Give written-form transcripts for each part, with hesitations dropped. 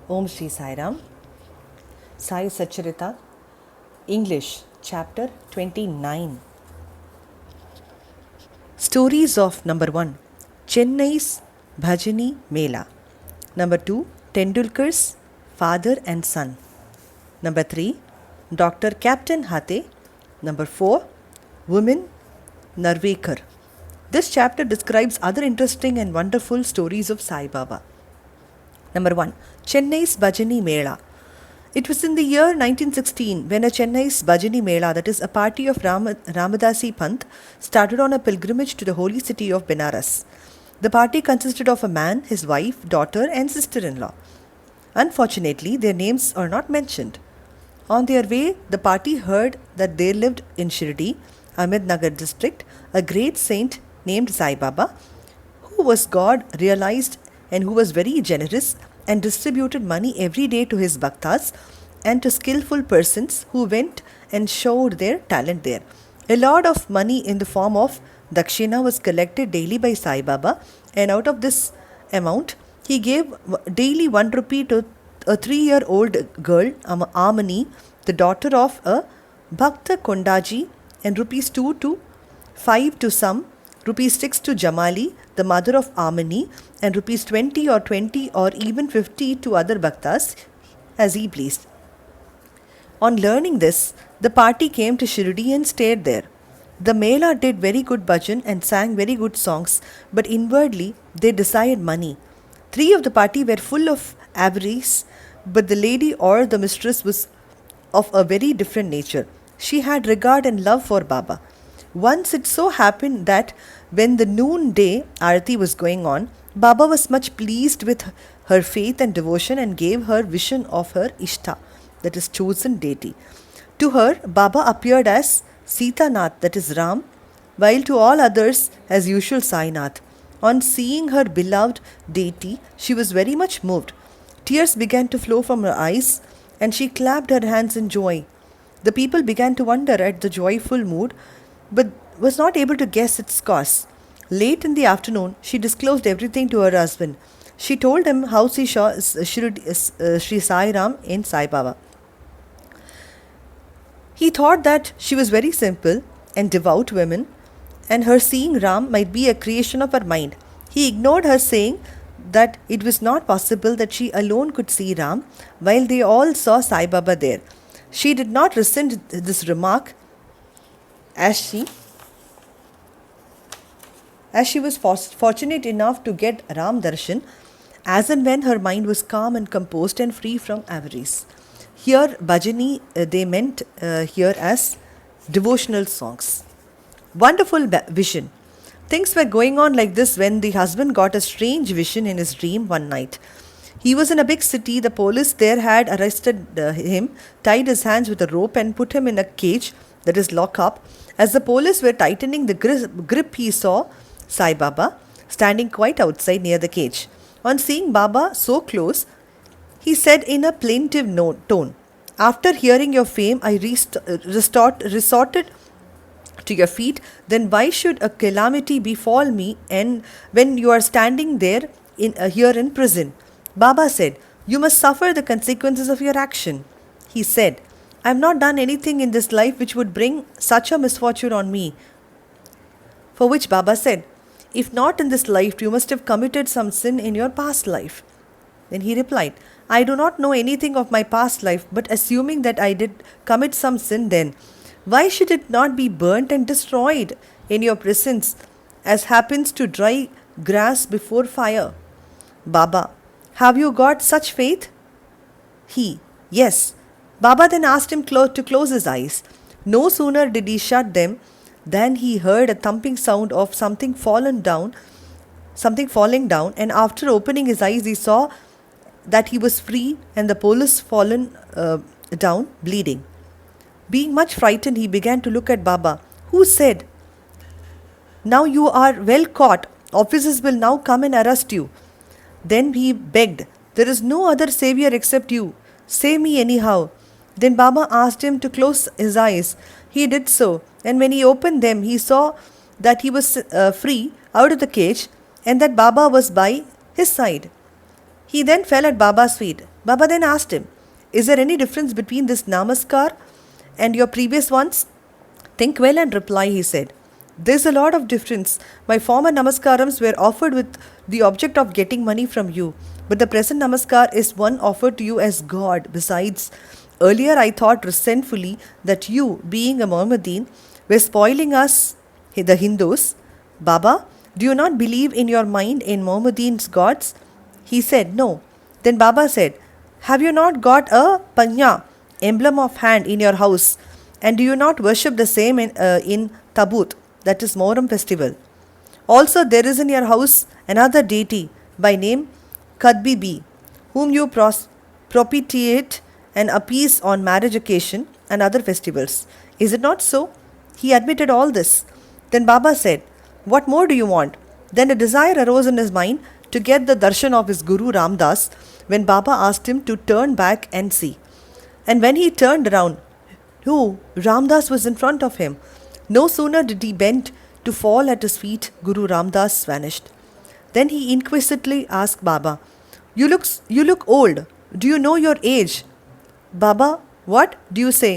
Om Shri Sai Ram. Sai Satcharitha, English, Chapter 29. Stories of number 1, Chennai's Bhajani Mela. Number 2, Tendulkar's father and son. Number 3, Dr. Captain Hate. Number 4, Women Narvekar. This chapter describes other interesting and wonderful stories of Sai Baba. Number 1, Chennai's Bhajani Mela. It was in the year 1916 when a Chennai's Bhajani Mela, that is a party of Ramadasi Panth, started on a pilgrimage to the holy city of Benares. The party consisted of a man, his wife, daughter and sister-in-law. Unfortunately, their names are not mentioned. On their way, the party heard that there lived in Shirdi, Ahmednagar district, a great saint named Sai Baba, who was God realized and who was very generous and distributed money every day to his bhaktas and to skillful persons who went and showed their talent there. A lot of money in the form of dakshina was collected daily by Sai Baba, and out of this amount, he gave daily 1 rupee to a 3-year-old girl, Amani, the daughter of a Bhakta Kondaji, and rupees 2 to 5 to some, rupees 6 to Jamali, the mother of Amani, and rupees 20 or even 50 to other bhaktas as he pleased. On learning this, the party came to Shirdi and stayed there. The Mela did very good bhajan and sang very good songs, but inwardly they desired money. 3 of the party were full of avarice, but the lady or the mistress was of a very different nature. She had regard and love for Baba. Once it so happened that when the noonday arati was going on, Baba was much pleased with her faith and devotion and gave her vision of her Ishta, that is chosen deity. To her, Baba appeared as Sita Nath, that is Ram, while to all others as usual Sai Nath. On seeing her beloved deity, she was very much moved. Tears began to flow from her eyes and she clapped her hands in joy. The people began to wonder at the joyful mood, but was not able to guess its cause. Late in the afternoon, she disclosed everything to her husband. She told him how she saw Sri Sai Ram in Sai Baba. He thought that she was very simple and devout woman, and her seeing Ram might be a creation of her mind. He ignored her, saying that it was not possible that she alone could see Ram, while they all saw Sai Baba there. She did not resent this remark, as she was fortunate enough to get Ram Darshan as and when her mind was calm and composed and free from avarice. Here, bhajani they meant here as devotional songs. Wonderful vision. Things were going on like this when the husband got a strange vision in his dream one night. He was in a big city. The police there had arrested him, tied his hands with a rope and put him in a cage, that is lock up. As the police were tightening the grip, he saw Sai Baba standing quite outside near the cage. On seeing Baba so close, he said in a plaintive tone, "After hearing your fame, I resorted to your feet. Then why should a calamity befall me and when you are standing there here in prison?" Baba said, "You must suffer the consequences of your action." He said, "I have not done anything in this life which would bring such a misfortune on me." For which Baba said, "If not in this life, you must have committed some sin in your past life." Then he replied, "I do not know anything of my past life, but assuming that I did commit some sin then, why should it not be burnt and destroyed in your presence, as happens to dry grass before fire?" Baba, "Have you got such faith?" He, "Yes." Baba then asked him to close his eyes. No sooner did he shut them than he heard a thumping sound of something falling down, and after opening his eyes, he saw that he was free and the police fallen down, bleeding. Being much frightened, he began to look at Baba, who said, "Now you are well caught. Officers will now come and arrest you." Then he begged, "There is no other savior except you. Save me anyhow." Then Baba asked him to close his eyes. He did so, and when he opened them, he saw that he was free out of the cage and that Baba was by his side. He then fell at Baba's feet. Baba then asked him, "Is there any difference between this namaskar and your previous ones?" "Think well and reply," he said. "There's a lot of difference. My former namaskarams were offered with the object of getting money from you, but the present namaskar is one offered to you as God. Besides, earlier I thought resentfully that you, being a Mohammedan, were spoiling us, the Hindus. Baba, do you not believe in your mind in Mohammedan's gods?" He said, "No." Then Baba said, "Have you not got a panya, emblem of hand, in your house? And do you not worship the same in Tabut, that is Moram festival? Also there is in your house another deity by name Kadbibi, whom you propitiate and appease on marriage occasion and other festivals. Is it not so?" He admitted all this. Then Baba said, "What more do you want?" Then a desire arose in his mind to get the darshan of his Guru Ramdas when Baba asked him to turn back and see. And when he turned around, who? Ramdas was in front of him. No sooner did he bend to fall at his feet, Guru Ramdas vanished. Then he inquisitively asked Baba, you look old. Do you know your age?" "Baba, what do you say?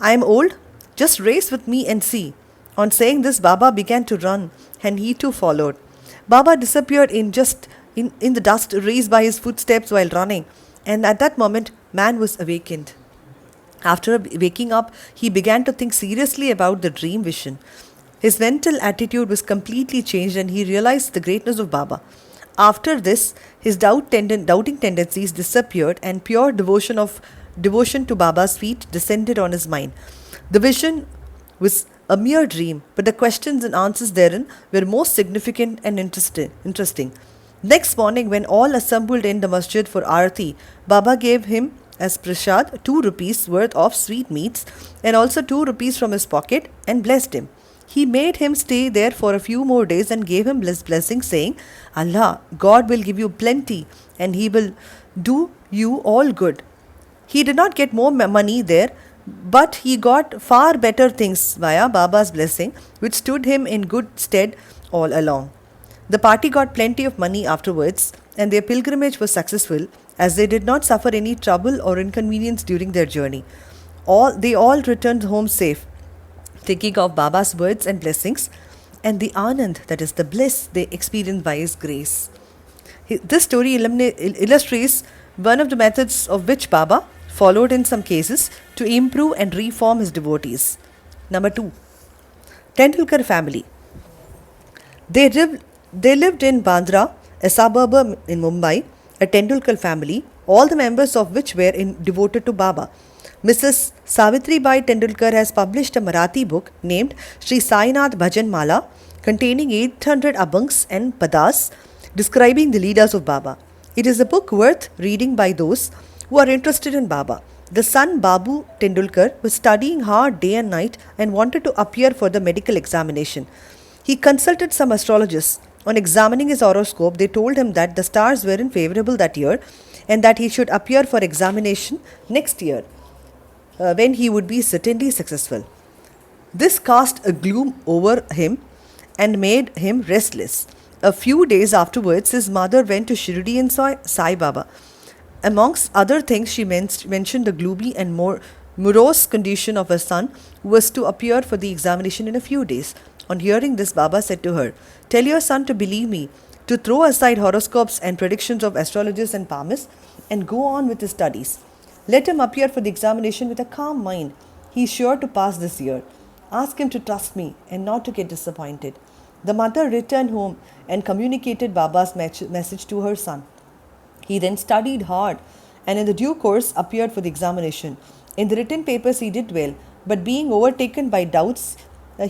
I am old? Just race with me and see." On saying this, Baba began to run, and he too followed. Baba disappeared in the dust raised by his footsteps while running, and at that moment, man was awakened. After waking up, he began to think seriously about the dream vision. His mental attitude was completely changed, and he realized the greatness of Baba. After this, his doubting tendencies disappeared, and pure devotion to Baba's feet descended on his mind. The vision was a mere dream, but the questions and answers therein were most significant and interesting. Next morning, when all assembled in the masjid for Arati, Baba gave him as prasad 2 rupees worth of sweetmeats and also 2 rupees from his pocket and blessed him. He made him stay there for a few more days and gave him blessings, saying, "Allah, God will give you plenty and He will do you all good." He did not get more money there, but he got far better things via Baba's blessing, which stood him in good stead all along. The party got plenty of money afterwards, and their pilgrimage was successful, as they did not suffer any trouble or inconvenience during their journey. They all returned home safe, thinking of Baba's words and blessings, and the anand, that is the bliss they experienced by His grace. This story illustrates one of the methods of which Baba followed in some cases to improve and reform his devotees. Number 2. Tendulkar family. They lived in Bandra, a suburb in Mumbai, a Tendulkar family, all the members of which were devoted to Baba. Mrs. Savitri Bai Tendulkar has published a Marathi book named Sri Sainath Bhajan Mala, containing 800 abhangs and padas describing the leaders of Baba. It is a book worth reading by those who are interested in Baba. The son Babu Tendulkar was studying hard day and night and wanted to appear for the medical examination. He consulted some astrologers. On examining his horoscope, they told him that the stars were unfavorable that year and that he should appear for examination next year, when he would be certainly successful. This cast a gloom over him and made him restless. A few days afterwards, his mother went to Shirdi and saw Sai Baba. Amongst other things, she mentioned the gloomy and morose condition of her son, who was to appear for the examination in a few days. On hearing this, Baba said to her, "Tell your son to believe me, to throw aside horoscopes and predictions of astrologers and palmists, and go on with his studies. Let him appear for the examination with a calm mind. He is sure to pass this year. Ask him to trust me and not to get disappointed." The mother returned home and communicated Baba's message to her son. He then studied hard and in the due course appeared for the examination. In the written papers he did well, but being overtaken by doubts,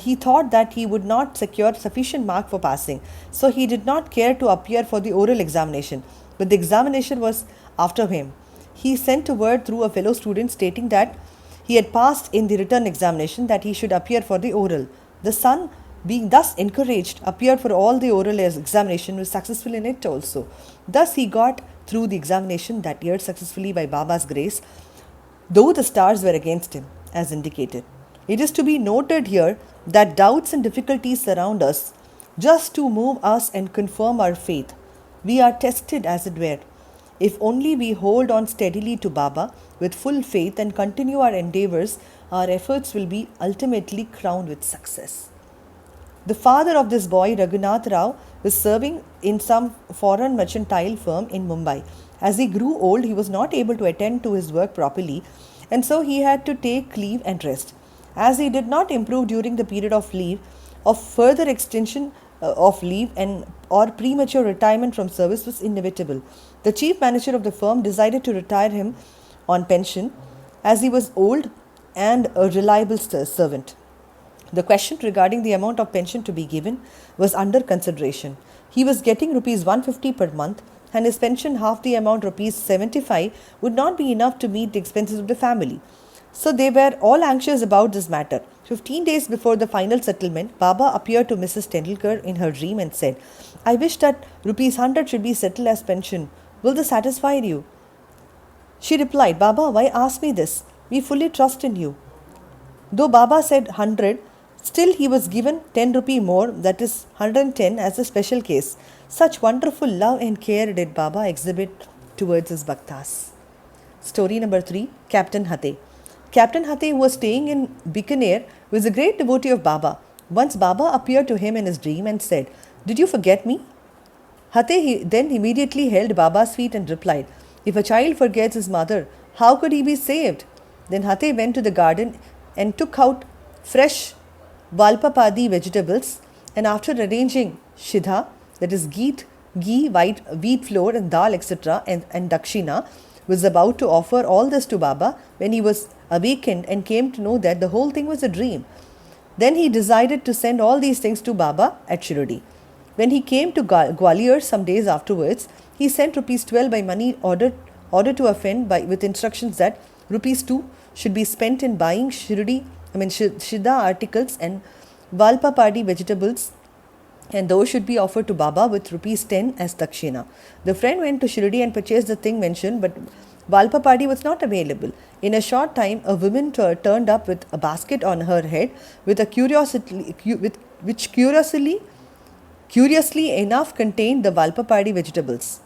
he thought that he would not secure sufficient mark for passing, so he did not care to appear for the oral examination. But the examination was after him. He sent a word through a fellow student stating that he had passed in the written examination, that he should appear for the oral. The son, being thus encouraged, appeared for all the oral examination, was successful in it also. Thus he got through the examination that year successfully by Baba's grace, though the stars were against him, as indicated. It is to be noted here that doubts and difficulties surround us just to move us and confirm our faith. We are tested, as it were. If only we hold on steadily to Baba with full faith and continue our endeavors, our efforts will be ultimately crowned with success. The father of this boy, Raghunath Rao, was serving in some foreign mercantile firm in Mumbai. As he grew old, he was not able to attend to his work properly, and so he had to take leave and rest. As he did not improve during the period of leave, of further extension of leave and or premature retirement from service was inevitable. The chief manager of the firm decided to retire him on pension as he was old and a reliable servant. The question regarding the amount of pension to be given was under consideration. He was getting rupees 150 per month, and his pension, half the amount, rupees 75, would not be enough to meet the expenses of the family. So they were all anxious about this matter. 15 days before the final settlement, Baba appeared to Mrs. Tendulkar in her dream and said, "I wish that rupees 100 should be settled as pension. Will this satisfy you?" She replied, "Baba, why ask me this? We fully trust in you." Though Baba said 100, still he was given 10 rupee more, that is 110, as a special case. Such wonderful love and care did Baba exhibit towards his bhaktas. Story number 3, Captain Hate. Captain Hate, who was staying in Bikaner, was a great devotee of Baba. Once Baba appeared to him in his dream and said, "Did you forget me?" Hate then immediately held Baba's feet and replied, "If a child forgets his mother, how could he be saved?" Then Hate went to the garden and took out fresh Valpapadi vegetables, and after arranging Shidha, that is ghee, white wheat flour and dal, etc., and Dakshina, was about to offer all this to Baba when he was awakened and came to know that the whole thing was a dream. Then he decided to send all these things to Baba at Shirdi. When he came to Gwalior some days afterwards, he sent rupees 12 by money order to a friend with instructions that rupees 2 should be spent in buying Shidda articles and Valpapadi vegetables, and those should be offered to Baba with rupees 10 as Dakshina. The friend went to Shirdi and purchased the thing mentioned, but Valpapadi was not available. In a short time, a woman turned up with a basket on her head with a which curiously enough contained the Valpapadi vegetables.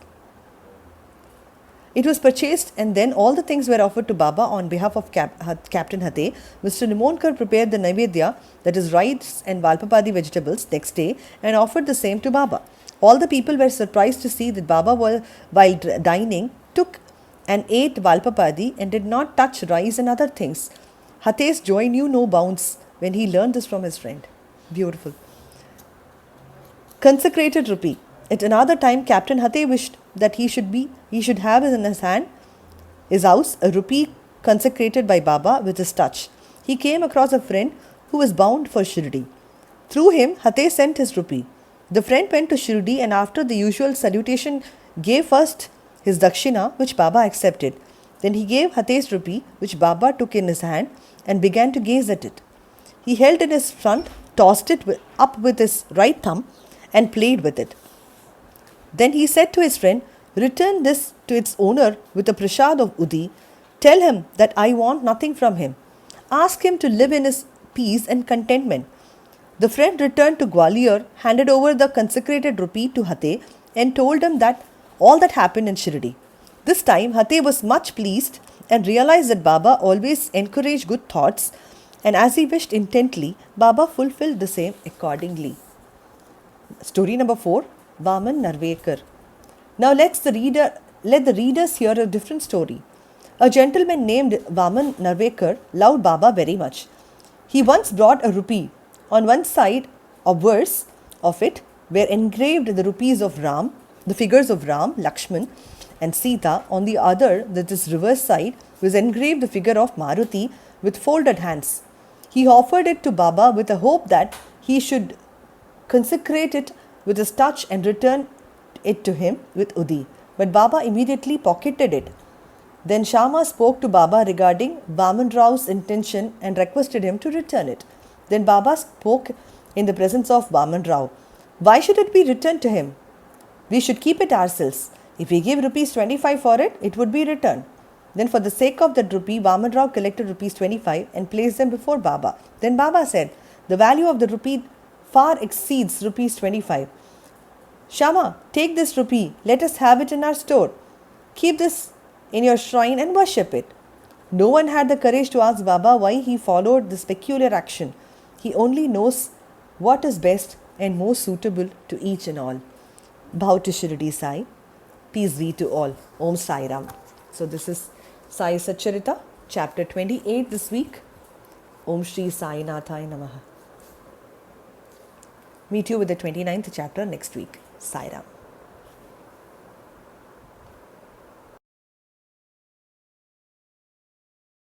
It was purchased, and then all the things were offered to Baba on behalf of Captain Hate. Mr. Nimonkar prepared the Naivedya, that is rice and Valpapadi vegetables, next day and offered the same to Baba. All the people were surprised to see that Baba, while dining, took and ate Valpapadi and did not touch rice and other things. Hate's joy knew no bounds when he learned this from his friend. Beautiful. Consecrated rupee. At another time, Captain Hate wished that he should have in his house a rupee consecrated by Baba with his touch. He came across a friend who was bound for Shirdi. Through him, Hate sent his rupee. The friend went to Shirdi and after the usual salutation gave first his dakshina, which Baba accepted. Then he gave Hate's rupee, which Baba took in his hand and began to gaze at it. He held in his front, tossed it up with his right thumb and played with it. Then he said to his friend, "Return this to its owner with a prasad of Udi. Tell him that I want nothing from him. Ask him to live in his peace and contentment." The friend returned to Gwalior, handed over the consecrated rupee to Hate and told him that all that happened in Shirdi. This time Hate was much pleased and realized that Baba always encouraged good thoughts, and as he wished intently, Baba fulfilled the same accordingly. Story number 4, Vaman Narvekar. Now let the readers hear a different story. A gentleman named Vaman Narvekar loved Baba very much. He once brought a rupee. On one side, a verse of it were engraved the figures of Ram, Lakshman and Sita. On the other, this reverse side, was engraved the figure of Maruti with folded hands. He offered it to Baba with a hope that he should consecrate it with his touch and return it to him with Udi. But Baba immediately pocketed it. Then Shama spoke to Baba regarding Vaman Rao's intention and requested him to return it. Then Baba spoke in the presence of Vaman Rao. "Why should it be returned to him? We should keep it ourselves. If we give rupees 25 for it, it would be returned." Then for the sake of that rupee, Vaman Rao collected rupees 25 and placed them before Baba. Then Baba said, "The value of the rupee far exceeds rupees 25. Shama, take this rupee. Let us have it in our store." Keep this in your shrine and worship it. No one had the courage to ask Baba why he followed this peculiar action. He only knows what is best and most suitable to each and all. Bow to Shirdi Sai. Peace be to all. Om Sai Ram. So this is Sai Satcharitha, chapter 28 this week. Om Shri Sai Nathai Namaha. Meet you with the 29th chapter next week. Sai Ram.